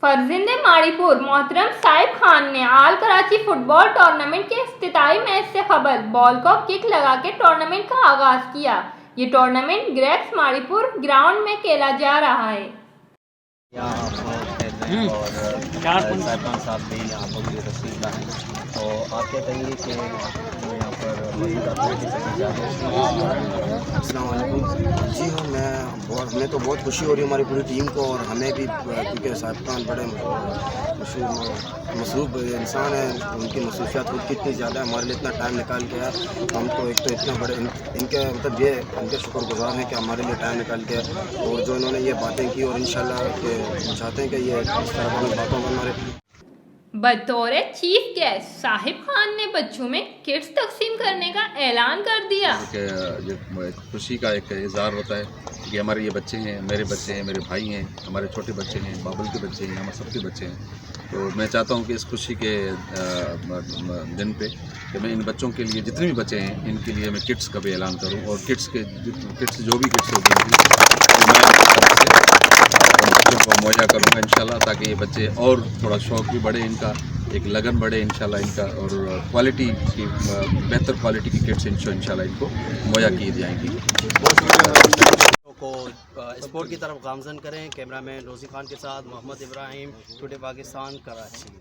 فرزند ماڑی پور محترم صاحب خان نے آل کراچی فٹ بال ٹورنامنٹ کے افتتاحی میچ سے قبل بال کو کک لگا کے ٹورنامنٹ کا آغاز کیا۔ یہ ٹورنامنٹ گریکس ماڑی پور گراؤنڈ میں کھیلا جا رہا ہے۔ یہاں اور صاحبان صاحب بھی یہاں پر بھی تشریف لائیں، تو آپ کیا کہیں گے کہ یہاں پر مزید السلام علیکم۔ جی ہاں، ہمیں تو بہت خوشی ہو رہی ہے ہماری پوری ٹیم کو، اور ہمیں بھی، کیونکہ صاحب خان بڑے مصروف انسان ہیں، ان کی مصروفیات خود کی اتنی زیادہ ہے، ہمارے لیے اتنا ٹائم نکال کے ہے، ہم تو ایک تو اتنا بڑے ان کے مطلب یہ ان کے شکر گزار ہیں کہ ہمارے لیے ٹائم نکال کے، اور جو انہوں نے یہ باتیں کی، اور انشاءاللہ کہ ہم چاہتے ہیں کہ یہ اس طرح کی باتوں میں ہمارے بطور چیف گیسٹ صاحب خان نے بچوں میں کٹس تقسیم کرنے کا اعلان کر دیا۔ کہ خوشی کا ایک اظہار ہوتا ہے کہ ہمارے یہ بچے ہیں، میرے بچے ہیں، میرے بھائی ہیں، ہمارے چھوٹے بچے ہیں، بابل کے بچے ہیں، ہمارے سب کے بچے ہیں۔ تو میں چاہتا ہوں کہ اس خوشی کے دن پہ کہ میں ان بچوں کے لیے، جتنے بھی بچے ہیں، ان کے لیے میں کٹس کا بھی اعلان کروں، اور کٹس جو بھی کٹس ہوگی میں بچوں کو مہیا کروں گا انشاءاللہ، تاکہ یہ بچے اور تھوڑا شوق بھی بڑھے، ان کا ایک لگن بڑھے انشاءاللہ ان کا، اور کوالٹی کی بہتر کوالٹی کی کٹس انشاءاللہ ان کو مہیا کی جائیں گی۔ کو اسپورٹ کی طرف گامزن کریں۔ کیمرہ مین روزی خان کے ساتھ محمد ابراہیم، ٹوڈے پاکستان، کراچی۔